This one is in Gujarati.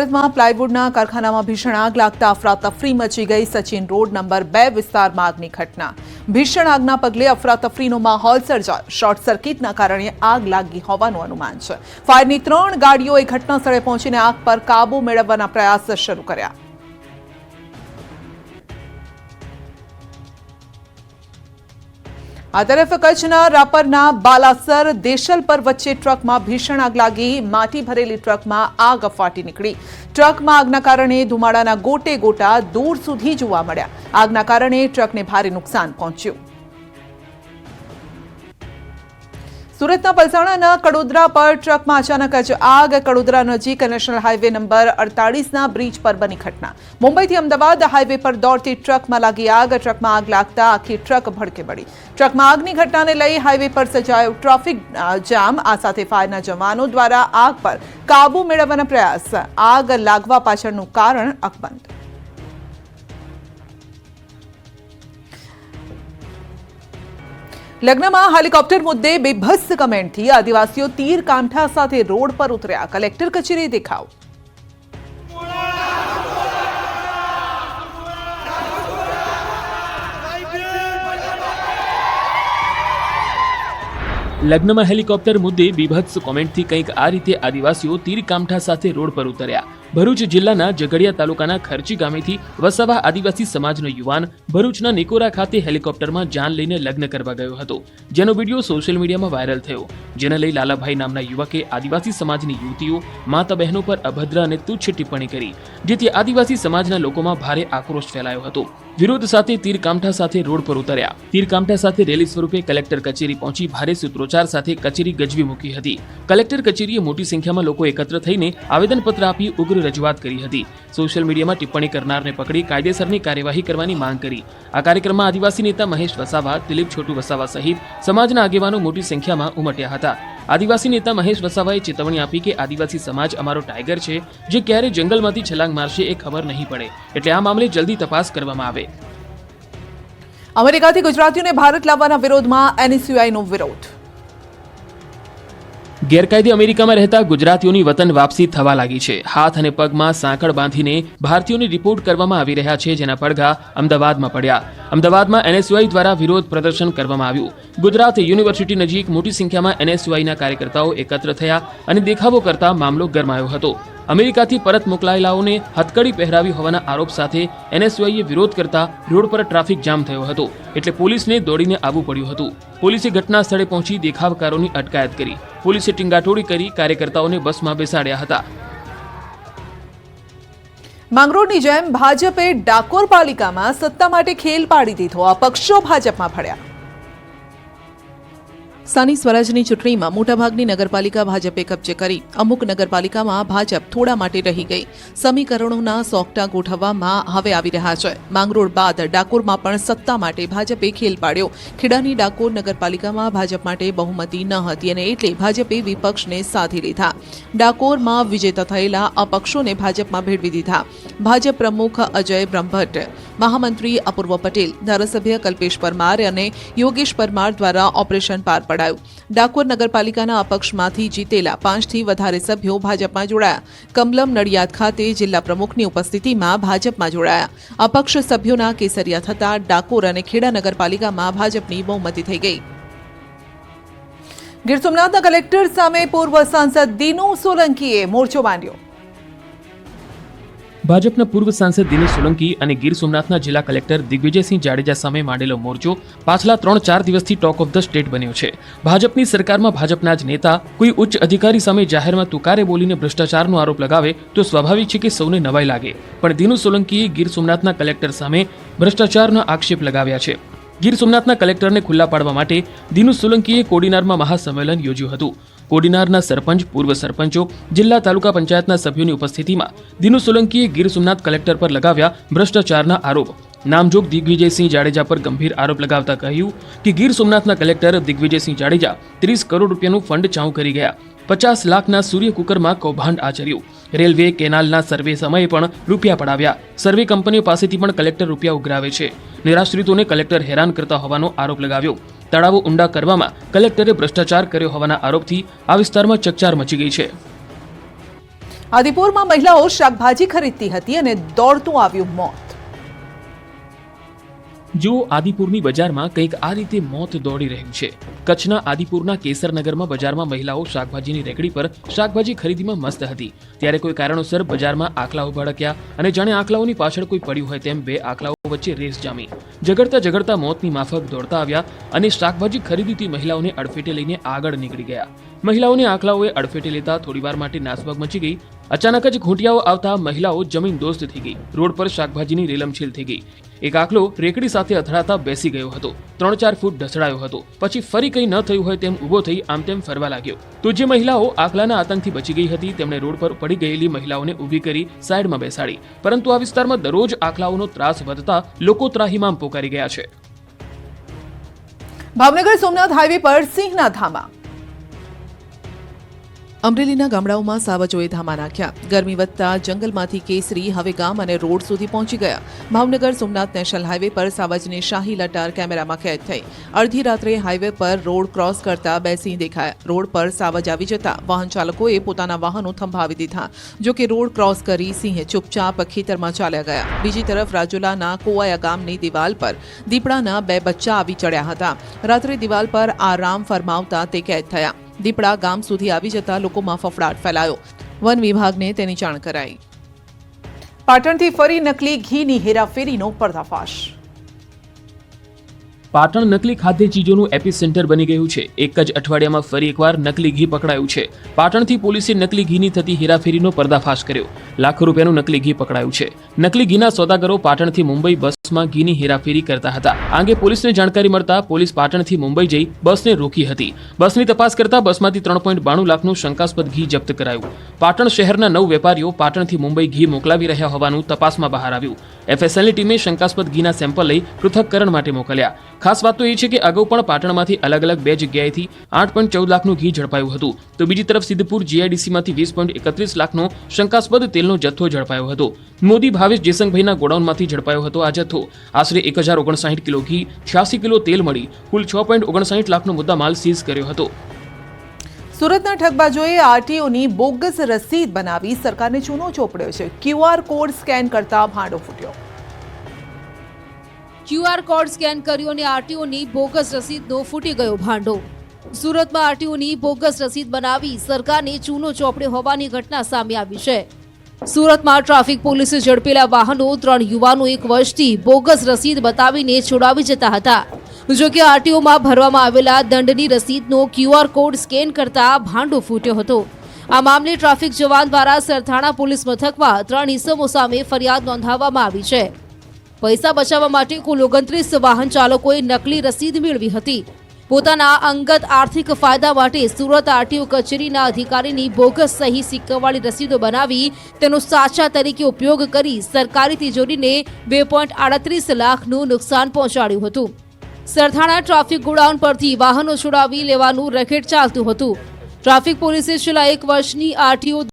સુરતમાં પ્લાયવુડના કારખાનામાં ભીષણ આગ લાગતા અફરાતફરી મચી ગઈ। સચિન રોડ નંબર 2 વિસ્તારમાં આગની ઘટના। ભીષણ આગના પગલે અફરાતફરીનો માહોલ સર્જાયો। શોર્ટ સર્કિટના કારણે આગ લાગી હોવાનું અનુમાન છે। ફાયરની 3 ગાડીઓએ ઘટના સ્થળે પહોંચીને આગ પર કાબુ મેળવવાના પ્રયાસ શરૂ કર્યા। આ તરફ કચ્છના રાપરના બાલાસર દેશલપર વચ્ચે ટ્રકમાં ભીષણ આગ લાગી। માટી ભરેલી ટ્રકમાં આગ ફાટી નીકળી। ટ્રકમાં આગના કારણે ધુમાડાના ગોટે ગોટા દૂર સુધી જોવા મળ્યા। આગના કારણે ટ્રકને ભારે નુકસાન પહોંચ્યું। સુરતના પલસાણાના કડોદરા પર ટ્રકમાં અચાનક જ આગ। કડોદરા નજીક નેશનલ હાઈવે નંબર 48ના બ્રિજ પર બની ઘટના। મુંબઈથી અમદાવાદ હાઈવે પર દોડતી ટ્રકમાં લાગી આગ। ટ્રકમાં આગ લાગતા આખી ટ્રક ભડકે પડી। ટ્રકમાં આગની ઘટનાને લઈ હાઈવે પર સર્જાયો ટ્રાફિક જામ। આ સાથે ફાયરના જવાનો દ્વારા આગ પર કાબુ મેળવવાના પ્રયાસ। આગ લાગવા પાછળનું કારણ અકબંધ। લગ્નમાં હેલિકોપ્ટર મુદ્દે બેભત્સ કમેન્ટથી આદિવાસીઓ તીર કાંઠા સાથે રોડ પર ઉતર્યા। કલેક્ટર કચેરી દેખાવ। લગ્નમાં હેલિકોપ્ટર મુદ્દે બીભત્સ કોમેન્ટથી કંઈક આ રીતે આદિવાસીઓ તીર કામઠા સાથે રોડ પર ઉતર્યા। ભરૂચ જિલ્લાના ઝઘડિયા તાલુકાના ખર્ચી ગામેથી વસાવા આદિવાસી સમાજનો યુવાન ભરૂચના નિકોરા ખાતે હેલિકોપ્ટરમાં જાન લઈને લગ્ન કરવા ગયો હતો, જેનો વિડીયો સોશિયલ મીડિયામાં વાયરલ થયો। જેને લઈ લાલાભાઈ નામના યુવકે આદિવાસી સમાજની યુવતીઓ, માતા બહેનો પર અભદ્ર અને તુચ્છ ટિપ્પણી કરી, જેથી આદિવાસી સમાજના લોકોમાં ભારે આક્રોશ ફેલાયો હતો। વિરોધ સાથે તીર કામઠા સાથે રોડ પર ઉતર્યા। તીર કામઠા સાથે રેલી સ્વરૂપે કલેક્ટર કચેરી પહોંચી ભારે સૂત્રોચ્ચાર સાથે કચેરી ગજવી મૂકી હતી। કલેક્ટર કચેરીએ મોટી સંખ્યામાં લોકો એકત્ર થઈને આવેદનપત્ર આપી ઉગ્ર રજૂઆત કરી હતી। સોશિયલ મીડિયામાં ટિપ્પણી કરનારને પકડી કાયદેસરની કાર્યવાહી કરવાની માંગ કરી। આ કાર્યક્રમમાં આદિવાસી નેતા મહેશ વસાવા, દિલીપ છોટુ વસાવા સહિત સમાજના આગેવાનો મોટી સંખ્યામાં ઉમટ્યા હતા। આદિવાસી નેતા મહેશ વસાવાએ ચેતવણી આપી કે આદિવાસી સમાજ અમારો ટાઈગર છે, જે ક્યારે જંગલમાંથી છલાંગ મારશે એ ખબર નહીં પડે, એટલે આ મામલે જલ્દી તપાસ કરવામાં આવે। અમેરિકાથી ગુજરાતીઓને ભારત લાવવાના વિરોધમાં એનએસયુઆઈનો વિરોધ। ગેરકાયદે અમેરિકામાં રહેતા ગુજરાતીઓની વતન વાપસી થવા લાગી છે। હાથ અને પગમાં સાંકળ બાંધીને ભારતીયોને રિપોર્ટ કરવામાં આવી રહ્યા છે, જેના પડઘા અમદાવાદમાં પડ્યા। અમદાવાદમાં એનએસયુઆઈ દ્વારા વિરોધ પ્રદર્શન કરવામાં આવ્યું। ગુજરાત યુનિવર્સિટી નજીક મોટી સંખ્યામાં એનએસયુઆઈના કાર્યકર્તાઓ એકત્ર થયા અને દેખાવો કરતા મામલો ગરમાયો હતો। અમેરિકાથી પરત મોકલાયેલાઓને હથકડી પહેરાવી હોવાના આરોપ સાથે એનએસયુઆઈએ વિરોધ કરતા રોડ પર ટ્રાફિક જામ થયો હતો, એટલે પોલીસને દોડીને આવવું પડ્યું હતું। પોલીસે ઘટના સ્થળે પહોંચી દેખાવકારોની અટકાયત કરી। પોલીસે ટીંગાટોળી કરી કાર્યકર્તાઓને બસમાં બેસાડ્યા હતા। માંગરોળની જેમ ભાજપે ડાકોર પાલિકામાં સત્તા માટે ખેલ પાડી દીધો। અપક્ષો ભાજપમાં ભળ્યા। સ્થાનિક સ્વરાજની ચૂંટણીમાં મોટાભાગની નગરપાલિકા ભાજપે કબજે કરી। અમુક નગરપાલિકામાં ભાજપ થોડા માટે રહી ગઈ। સમીકરણોના સોગટા ગોઠવવામાં હવે આવી રહ્યા છે। માંગરોળ બાદ ડાકોરમાં પણ સત્તા માટે ભાજપે ખેલ પાડ્યો। ખેડાની ડાકોર નગરપાલિકામાં ભાજપ માટે બહુમતી ન હતી અને એટલે ભાજપે વિપક્ષને સાધી લીધા। ડાકોરમાં વિજેતા થયેલા અપક્ષોને ભાજપમાં ભેળવી દીધા। ભાજપ પ્રમુખ અજય બ્રહ્મભટ્ટ, મહામંત્રી અપૂર્વ પટેલ, ધારાસભ્ય કલ્પેશ પરમાર અને યોગેશ પરમાર દ્વારા ઓપરેશન પાર પડાયું। ડાકોર નગરપાલિકાના અપક્ષમાંથી જીતેલા 5થી વધારે સભ્યો ભાજપમાં જોડાયા। કમલમ નડિયાદ ખાતે જિલ્લા પ્રમુખની ઉપસ્થિતિમાં ભાજપમાં જોડાયા। અપક્ષ સભ્યોના કેસરિયા થતા ડાકોર અને ખેડા નગરપાલિકામાં ભાજપની બહુમતી થઈ ગઈ। ગીર સોમનાથના કલેક્ટર સામે પૂર્વ સાંસદ દિનુ સોલંકીએ મોરચો માંડ્યો। ભાજપના પૂર્વ સાંસદ દિનેશ સોલંકી અને ગીર સોમનાથના જિલ્લા કલેક્ટર દિગ્વિજયસિંહ જાડેજા સામે માંડેલો મોરચો પાછલા 3-4 દિવસથી ટોક ઓફ ધ સ્ટેટ બન્યો છે। ભાજપની સરકારમાં ભાજપના જ નેતા કોઈ ઉચ્ચ અધિકારી સામે જાહેરમાં તુકારે બોલીને ભ્રષ્ટાચારનો આરોપ લગાવે તો સ્વાભાવિક છે કે સૌને નવાઈ લાગે, પણ દિનુ સોલંકીએ ગીર સોમનાથના કલેક્ટર સામે ભ્રષ્ટાચારના આક્ષેપ લગાવ્યા છે। ગીર સોમનાથના કલેક્ટરને ખુલ્લા પાડવા માટે દિનુ સોલંકીએ કોડીનારમાં મહાસંમેલન યોજ્યું હતું। કોડીનારના સરપંચ, પૂર્વ સરપંચો, જિલ્લા તાલુકા પંચાયતના સભ્યોની ઉપસ્થિતિમાં દિનુ સોલંકીએ ગીર સોમનાથ કલેક્ટર પર લગાવ્યા ભ્રષ્ટાચારના આરોપ। નામજોગ દિગ્વિજયસિંહ જાડેજા પર ગંભીર આરોપ લગાવતા કહ્યું કે ગીર સોમનાથના કલેક્ટર દિગ્વિજયસિંહ જાડેજા 30 કરોડ રૂપિયાનું ફંડ ચાઉ કરી ગયા। 50 લાખના સૂર્ય કુકરમાં કૌભાંડ આચર્યું। રેલવે કેનાલના સર્વે સમયે પણ રૂપિયા પડાવ્યા। સર્વે કંપનીઓ પાસેથી પણ કલેક્ટર રૂપિયા ઉઘરાવે છે। નિરાશ્રિતોને કલેક્ટર હેરાન કરતા હોવાનો આરોપ લગાવ્યો। તળાવો ઊંડા કરવામાં કલેક્ટરે ભ્રષ્ટાચાર કર્યો હોવાના આરોપથી આ વિસ્તારમાં ચકચાર મચી ગઈ છે। આદિપુરમાં મહિલાઓ શાકભાજી ખરીદતી હતી અને દોડતું આવ્યું મોત. જો આદિપુરની બજારમાં કંઈક આ રીતે મોત દોડી રહ્યું છે. કચ્છના આદિપુરના કેસરનગરમાં બજારમાં મહિલાઓ શાકભાજીની રેકડી પર શાકભાજી ખરીદીમાં મસ્ત હતી. ત્યારે કોઈ કારણોસર બજારમાં આખલાઓ ભડક્યા અને જાણે આખલાઓની પાછળ કોઈ પડ્યું હોય તેમ બે આખલાઓ વચ્ચે રેસ જામી. ઝઘડતા મોતની માફક દોડતા આવ્યા અને શાકભાજી ખરીદીતી મહિલાઓને અડફેટે લઈને આગળ નીકળી ગયા. મહિલાઓને આખલાઓએ અડફેટે લેતા થોડીવાર માટે નાસભાગ મચી ગઈ. અચાનક જ ખૂંટિયાઓ આવતા મહિલાઓ જમીન દોસ્ત થઈ ગઈ. રોડ પર શાકભાજીની રેલમછેલ થઈ ગઈ. એક આખલો રેકડી સાથે અથડાતા બેસી ગયો હતો. 3-4 ફૂટ ઢસડાયો હતો. પછી ફરી કંઈ ન થયું હોય તેમ ઊભો થઈ આમ તેમ ફરવા લાગ્યો. તો જે મહિલાઓ આખલાના આતંકથી બચી ગઈ હતી તેમણે રોડ પર પડી ગયેલી મહિલાઓને ઊભી કરી સાઈડમાં બેસાડી. પરંતુ આ વિસ્તારમાં દરરોજ આખલાઓનો ત્રાસ વધતા લોકો ત્રાહિમામ પોકારી ગયા છે. ભાવનગર સોમનાથ હાઈવે પર સિંહના ધામા. અમરેલીના ગામડાઓમાં સાવજોએ ધામા નાખ્યા. ગરમી વધતા જંગલમાંથી કેસરી હવે ગામ અને રોડ સુધી પહોંચી ગયા. ભાવનગર સોમનાથ નેશનલ હાઈવે પર સાવજની શાહી લટાર કેમેરામાં કેદ થઈ. અડધી રાત્રે હાઈવે પર રોડ ક્રોસ કરતા બે સિંહ દેખાયા. રોડ પર સાવજ આવી જતા વાહન ચાલકોએ પોતાના વાહનો થંભાવી દીધા. જો કે રોડ ક્રોસ કરી સિંહે ચૂપચાપ ખેતરમાં ચાલ્યા ગયા. બીજી તરફ રાજુલાના કોવાયા ગામની દિવાલ પર દીપડાના 2 બચ્ચા આવી ચડ્યા હતા. રાત્રે દિવાલ પર આરામ ફરમાવતા તે કેદ થયા. દીપડા ગામ સુધી આવી જતા લોકોમાં ફફડાટ ફેલાયો. વન વિભાગને તેની જાણ કરાઈ. પાટણથી ફરી નકલી ઘીની હેરાફેરીનો પર્દાફાશ. પાટણ નકલી ખાદ્ય ચીજોનું એપિસેન્ટર બની ગયું છે. એક જ અઠવાડિયામાં ફરી એકવાર નકલી ઘી પકડાયું છે. પાટણથી પોલીસે નકલી ઘીની થતી હેરાફેરીનો પર્દાફાશ કર્યો. લાખો રૂપિયાનું નકલી ઘી પકડાયું છે. નકલી ઘીના સોદાગરો પાટણથી મુંબઈ બસમાં ઘીની હેરાફેરી કરતા હતા. આ અંગે પોલીસને જાણકારી મળતા પોલીસ પાટણથી મુંબઈ જઈ બસને રોકી હતી. બસની તપાસ કરતા બસમાંથી 3.92 લાખનું શંકાસ્પદ ઘી જપ્ત કરાયું. પાટણ શહેરના 9 વેપારીઓ પાટણથી મુંબઈ ઘી મોકલાવી રહ્યા હોવાનું તપાસમાં બહાર આવ્યું. એફએસએલની ટીમે શંકાસ્પદ ઘીના સેમ્પલ લઈ પૃથ્થકરણ માટે મોકલ્યા. ખાસ વાત તો એ છે કે અગાઉ પણ પાટણમાંથી અલગ 2 જગ્યાએથી 8.14 લાખનું ઘી ઝડપાયું હતું. તો બીજી તરફ સિદ્ધપુર જીઆઈડીસીમાંથી 20.31 લાખનો શંકાસ્પદ તેલનો જથ્થો ઝડપાયો હતો. મોદી ભાવેશ જેસંગભાઈના ગોડાઉનમાંથી ઝડપાયો હતો આ જથ્થો. આશરે 1059 કિલો ઘી, 86 કિલો તેલ મળી કુલ 6.59 લાખનો મુદ્દામાલ સીઝ કર્યો હતો. સુરતના ઠગબાજોએ આરટીઓની બોગસ રસીદ બનાવી સરકારને ચૂનો ચોપડ્યો છે. ક્યુઆર કોડ સ્કેન કરતા ભાંડો ફૂટ્યો. ક્યુઆર કોડ સ્કેન કર્યો અને આરટીઓની બોગસ રસીદનો ફૂટી ગયો ભાંડો. સુરતમાં આરટીઓની બોગસ રસીદ બનાવી સરકારને ચૂનો ચોપડ્યો હોવાની ઘટના સામે આવી છે. સુરતમાં ટ્રાફિક પોલીસે ઝડપેલા વાહનો 3 યુવાનો 1 વર્ષથી બોગસ રસીદ બતાવીને છોડાવી જતા હતા. જો કે આરટીઓમાં ભરવામાં આવેલા દંડની રસીદનો ક્યુઆર કોડ સ્કેન કરતા ભાંડો ફૂટ્યો હતો. આ મામલે ટ્રાફિક જવાન દ્વારા સરથાણા પોલીસ મથકમાં 3 ઇસમો સામે ફરિયાદ નોંધાવવામાં આવી છે. પૈસા બચાવવા માટે કુલ 29 વાહન ચાલકોએ નકલી રસીદ મેળવી હતી. પોતાના અંગત આર્થિક ફાયદા માટે સુરત આરટીઓ કચેરીના અધિકારીની બોગસ સહી સિક્કાવાળી રસીદો બનાવી તેનો સાચા તરીકે ઉપયોગ કરી સરકારી તિજોરીને 2.38 લાખનું નુકસાન પહોંચાડ્યું હતું. સરથાણા ટ્રાફિક ગોડાઉન પરથી વાહનો છોડાવી લેવાનું રેકેટ ચાલતું હતું. ટ્રાફિક પોલીસે છેલ્લા 1 વર્ષની આરટીઓ